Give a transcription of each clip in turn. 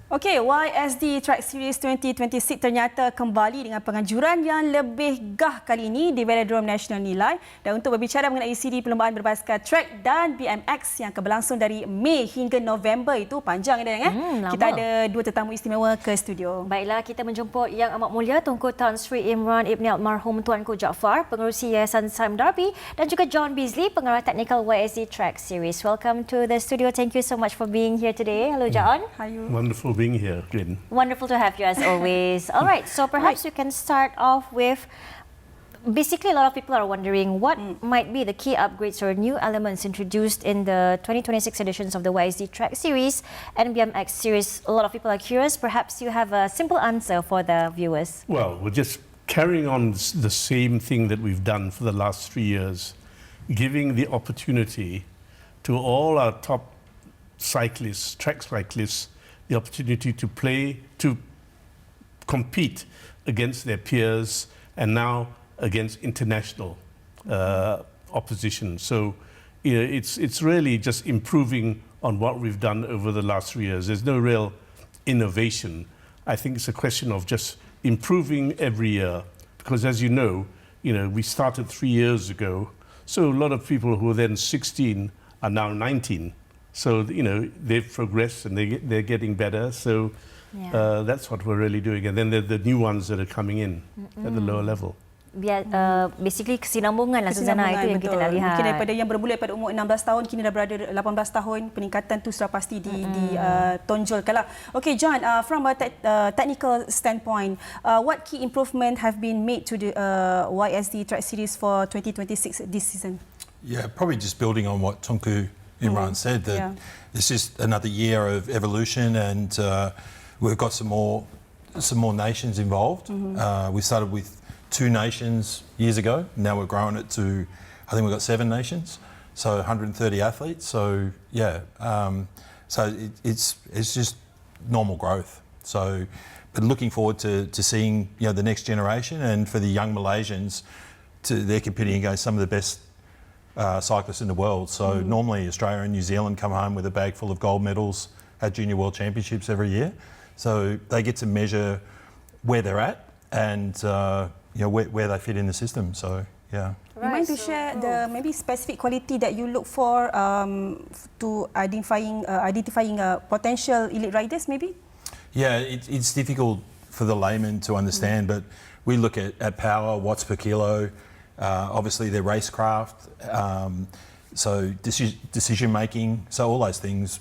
Okey, YSD Track Series 2026 ternyata kembali dengan penganjuran yang lebih gah kali ini di Velodrome Nasional Nilai. Dan untuk berbicara mengenai siri perlombaan berbasikal track dan BMX yang akan berlangsung dari Mei hingga November, itu panjang ya. Kita ada dua tetamu istimewa ke studio. Baiklah, kita menjemput Yang Amat Mulia Tunku Tan Sri Imran Ibni Almarhum Tuanku Jaafar, pengerusi Yayasan Sam Darby, dan juga John Beasley, pengarah teknikal YSD Track Series. Welcome to the studio. Thank you so much for being here today. Hello, John. Hi. Wonderful being here, Glenn. Wonderful to have you as always. All right, so perhaps you can start off with, basically a lot of people are wondering what might be the key upgrades or new elements introduced in the 2026 editions of the YSD Track Series and BMX Series. A lot of people are curious. Perhaps you have a simple answer for the viewers. Well, we're just carrying on the same thing that we've done for the last 3 years, giving the opportunity to all our top cyclists, track cyclists, the opportunity to play, to compete against their peers and now against international opposition. So it's really just improving on what we've done over the last 3 years. There's no real innovation. I think it's a question of just improving every year, because as you know, we started 3 years ago. So a lot of people who were then 16 are now 19. So, they've progressed and they're getting better. So that's what we're really doing. And then the new ones that are coming in at the lower level. Basically kesinambungan lah Suzana, itu yang kita nak lihat. Mungkin daripada yang bermula pada umur 16 tahun, kini dah berada 18 tahun, peningkatan tu sudah pasti ditonjolkan lah. Okay, John, from a technical standpoint, what key improvement have been made to the YSD Track Series for 2026 this season? Yeah, probably just building on what Tunku Imran said, that this is another year of evolution, and we've got some more nations involved. We started with 2 nations years ago. Now we're growing it to, I think we've got 7 nations, so 130 athletes. So it's just normal growth. So, but looking forward to seeing the next generation, and for the young Malaysians, they're competing against some of the best cyclists in the world. So normally Australia and New Zealand come home with a bag full of gold medals at Junior World Championships every year. So they get to measure where they're at and where they fit in the system. So yeah. You mind to share the maybe specific quality that you look for to identifying potential elite riders maybe? Yeah, it's difficult for the layman to understand, but we look at power, watts per kilo. Obviously their racecraft, so decision making, so all those things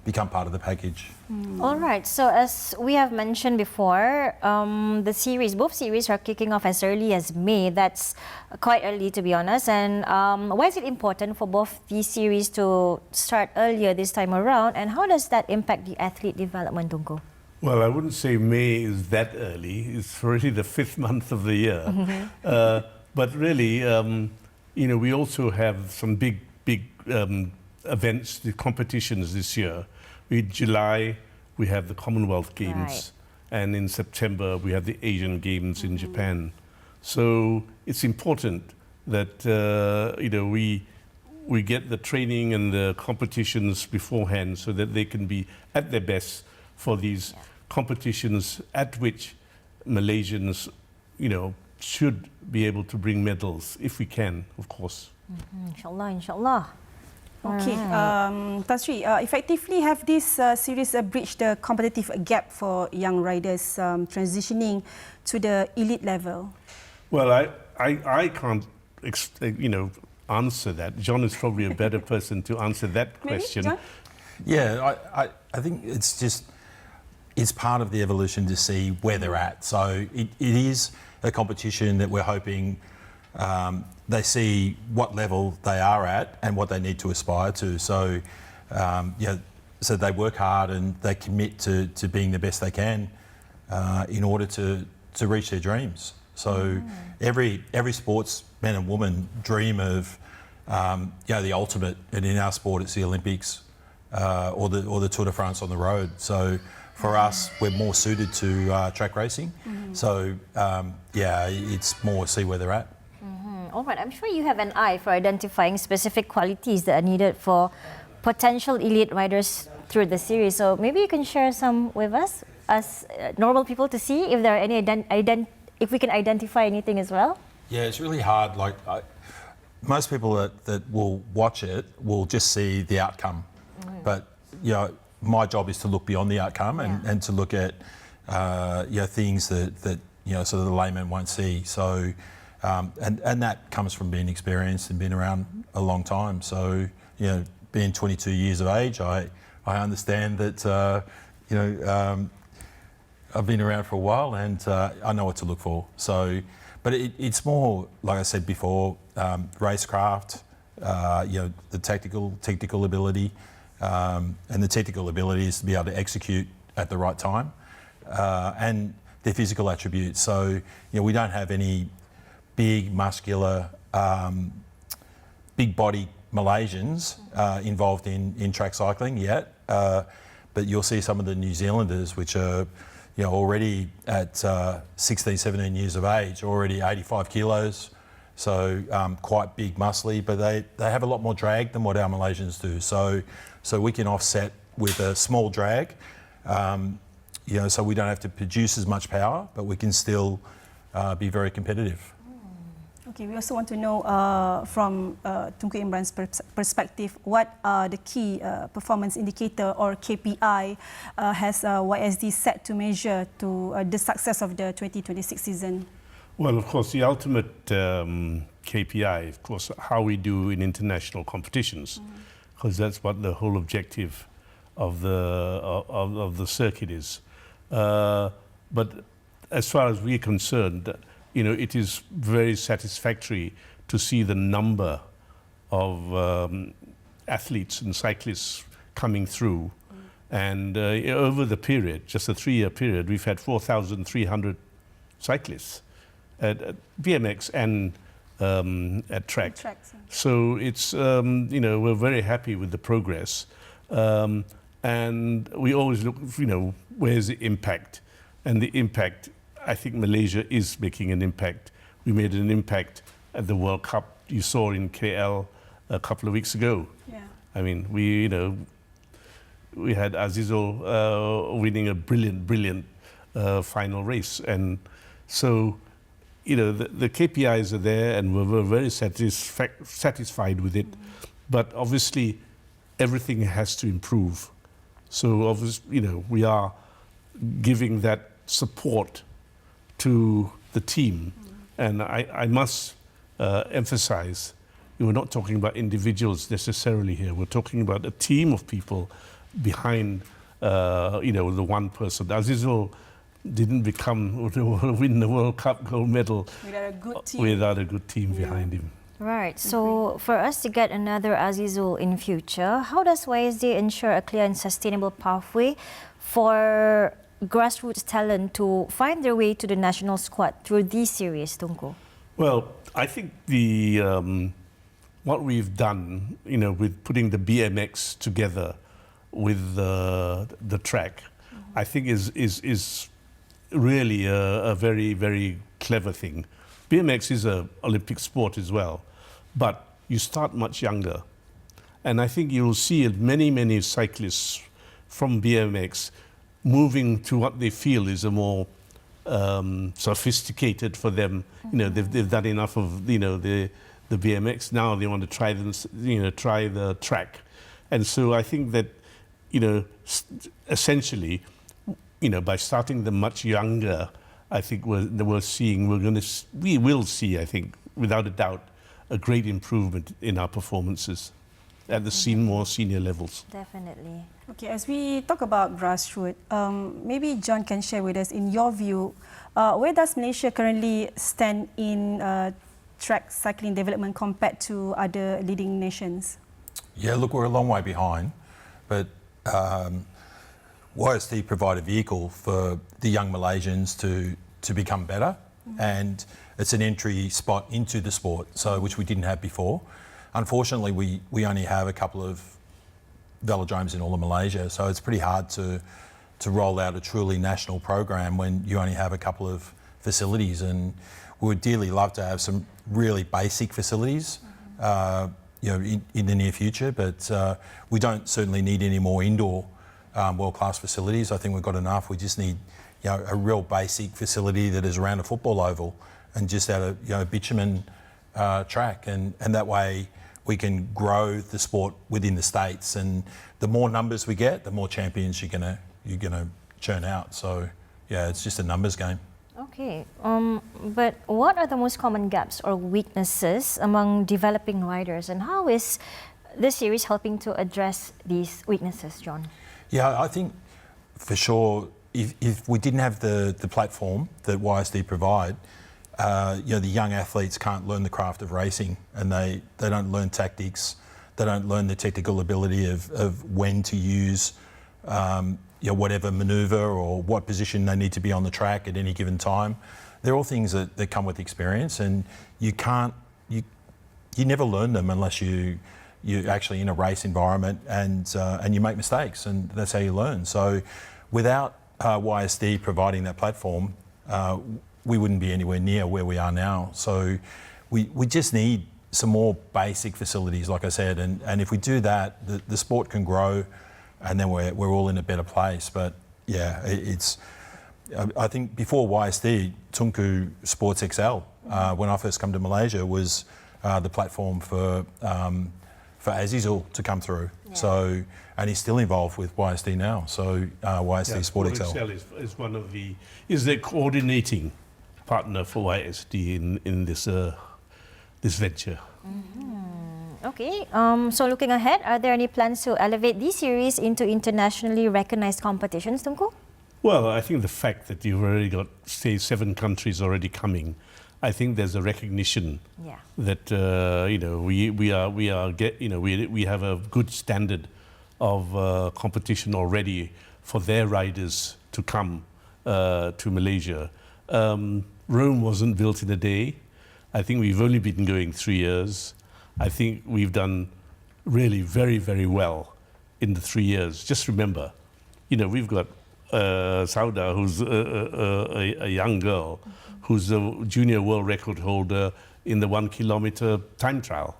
become part of the package. All right, so as we have mentioned before, both series are kicking off as early as May. That's quite early, to be honest. And why is it important for both these series to start earlier this time around, and how does that impact the athlete development, Tunku? Well, I wouldn't say May is that early. It's already the 5th month of the year. But really, we also have some big events, the competitions this year. In July, we have the Commonwealth Games, and in September, we have the Asian Games in Japan. So it's important that we get the training and the competitions beforehand, so that they can be at their best for these competitions at which Malaysians, should be able to bring medals, if we can, of course. Inshallah, inshallah. Okay, Tan Sri, effectively have this series bridged the competitive gap for young riders transitioning to the elite level? Well, I can't, answer that. John is probably a better person to answer that question. Maybe, John? Yeah, I think it's part of the evolution to see where they're at. So it is a competition that we're hoping they see what level they are at and what they need to aspire to. So, so they work hard and they commit to being the best they can in order to reach their dreams. So every sportsman and woman dream of the ultimate, and in our sport it's the Olympics or the Tour de France on the road. So for us, we're more suited to track racing. So it's more see where they're at. All right, I'm sure you have an eye for identifying specific qualities that are needed for potential elite riders through the series. So maybe you can share some with us as normal people to see if there are any if we can identify anything as well. Yeah, it's really hard. Like most people that will watch it will just see the outcome, but my job is to look beyond the outcome and to look at things that sort of the layman won't see. So and that comes from being experienced and being around a long time. So being 22 years of age, I understand that I've been around for a while and I know what to look for. So, but it's more, like I said before, racecraft, the technical ability, and the technical ability is to be able to execute at the right time, and their physical attributes. So, we don't have any big, muscular, big-body Malaysians involved in track cycling yet, but you'll see some of the New Zealanders, which are already at 16, 17 years of age, already 85 kilos, so quite big, muscly, but they have a lot more drag than what our Malaysians do. So we can offset with a small drag, so we don't have to produce as much power, but we can still be very competitive. Okay, we also want to know from Tunku Imran's perspective, what are the key performance indicator or KPI has YSD set to measure to the success of the 2026 season? Well, of course, the ultimate KPI, of course, how we do in international competitions, because that's what the whole objective of the circuit is. But as far as we're concerned, it is very satisfactory to see the number of athletes and cyclists coming through. And over the period, just a 3-year period, we've had 4,300 cyclists at BMX and at track. So it's, we're very happy with the progress. And we always look, where's the impact? And the impact, I think Malaysia is making an impact. We made an impact at the World Cup you saw in KL a couple of weeks ago. Yeah. I mean, we had Azizul winning a brilliant final race. And so, the KPIs are there and we're very satisfied with it. But obviously, everything has to improve. So obviously, we are giving that support to the team. And I must emphasize, we're not talking about individuals necessarily here. We're talking about a team of people behind, the one person. Azizul didn't win the World Cup gold medal without a good team behind him. Right. So for us to get another Azizul in future, how does YSD ensure a clear and sustainable pathway for grassroots talent to find their way to the national squad through these series, Tunku? Well, I think what we've done, with putting the BMX together with the track, I think is really a very, very clever thing. BMX is an Olympic sport as well, but you start much younger. And I think you'll see many cyclists from BMX moving to what they feel is a more sophisticated for them. They've done enough of the BMX. Now they want to try try the track. And so I think that essentially, by starting them much younger, I think we will see, I think, without a doubt, a great improvement in our performances at the more senior levels. Definitely. Okay, as we talk about grassroots, maybe John can share with us, in your view, where does Malaysia currently stand in track cycling development compared to other leading nations? Yeah, look, we're a long way behind, but YSD provide a vehicle for the young Malaysians to become better, and it's an entry spot into the sport, which we didn't have before. Unfortunately, we only have a couple of velodromes in all of Malaysia, so it's pretty hard to roll out a truly national program when you only have a couple of facilities, and we would dearly love to have some really basic facilities in the near future, but we don't certainly need any more indoor world-class facilities. I think we've got enough. We just need, a real basic facility that is around a football oval and just at a, bitumen track, and that way we can grow the sport within the states. And the more numbers we get, the more champions you're gonna churn out. So yeah, it's just a numbers game. Okay, but what are the most common gaps or weaknesses among developing riders, and how is this series helping to address these weaknesses, John? Yeah, I think for sure, if we didn't have the platform that YSD provide, the young athletes can't learn the craft of racing, and they don't learn tactics, they don't learn the technical ability of when to use whatever manoeuvre or what position they need to be on the track at any given time. They're all things that come with experience, and you never learn them unless you're actually in a race environment and you make mistakes, and that's how you learn. So without YSD providing that platform, we wouldn't be anywhere near where we are now. So we just need some more basic facilities, like I said, and if we do that, the sport can grow, and then we're all in a better place. But yeah, I think before YSD, Tunku Sports XL, when I first come to Malaysia, was the platform for Azizul to come through. Yeah. So, and he's still involved with YSD now. So YSD Sport XL is one of is the coordinating partner for YSD in this venture. Okay, so looking ahead, are there any plans to elevate these series into internationally recognized competitions, Tunku? Well, I think the fact that you've already got, say, 7 countries already coming, I think there's a recognition that we have a good standard of competition already for their riders to come to Malaysia. Rome wasn't built in a day. I think we've only been going 3 years. I think we've done really very, very well in the 3 years. Just remember, we've got Sauda, who's a young girl, who's a junior world record holder in the 1 kilometer time trial.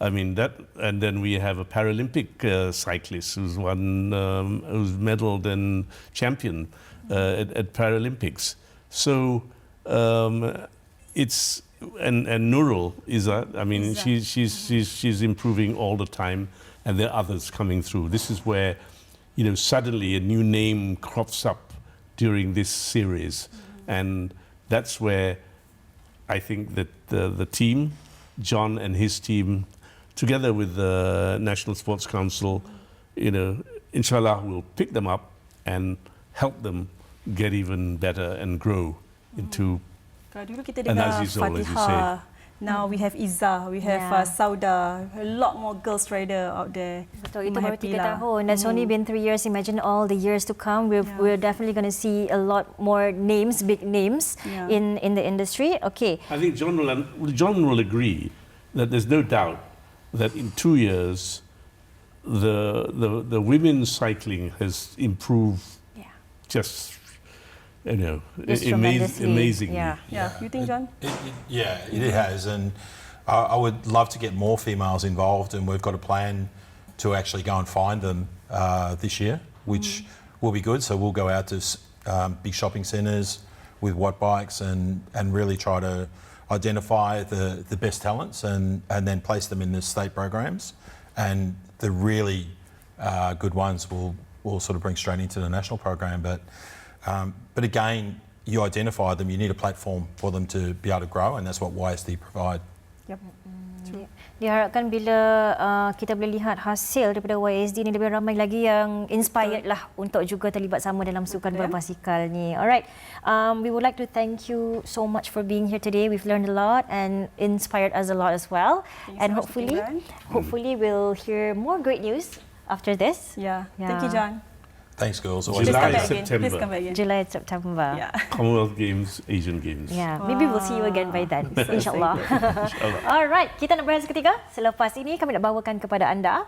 I mean that, and then we have a Paralympic cyclist who's who's medaled and champion at Paralympics. So it's and Nurul is she's improving all the time, and there are others coming through. This is where suddenly a new name crops up during this series, and that's where I think that the team, John and his team, together with the National Sports Council, inshallah will pick them up and help them get even better and grow into. Dulu kita dengar Fatihah, now we have Izzah, we have Sauda, a lot more girls rider out there. Betul, itu baru 3 tahun. That's only been 3 years. Imagine all the years to come. We're definitely going to see a lot more names, big names in the industry. Okay. I think John will agree that there's no doubt that in 2 years the women's cycling has improved just amazingly. Yeah. You think, John? It has, and I would love to get more females involved, and we've got a plan to actually go and find them this year, which will be good. So we'll go out to big shopping centres with watt bikes and really try to identify the best talents and then place them in the state programs, and the really good ones will sort of bring straight into the national program. But again, you identify them, you need a platform for them to be able to grow, and that's what YSD provide. Yep. Diharapkan bila kita boleh lihat hasil daripada YSD ni, lebih ramai lagi yang inspired lah untuk juga terlibat sama dalam sukan berbasikal ni. Alright, we would like to thank you so much for being here today. We've learned a lot and inspired us a lot as well. And hopefully we'll hear more great news after this. Thank you, John. Thanks, girls. July, September. Please come back again. July, September. Commonwealth Games, Asian Games. Maybe we'll see you again by then, insyaAllah. Alright, kita nak berehat seketika. Selepas ini kami nak bawakan kepada anda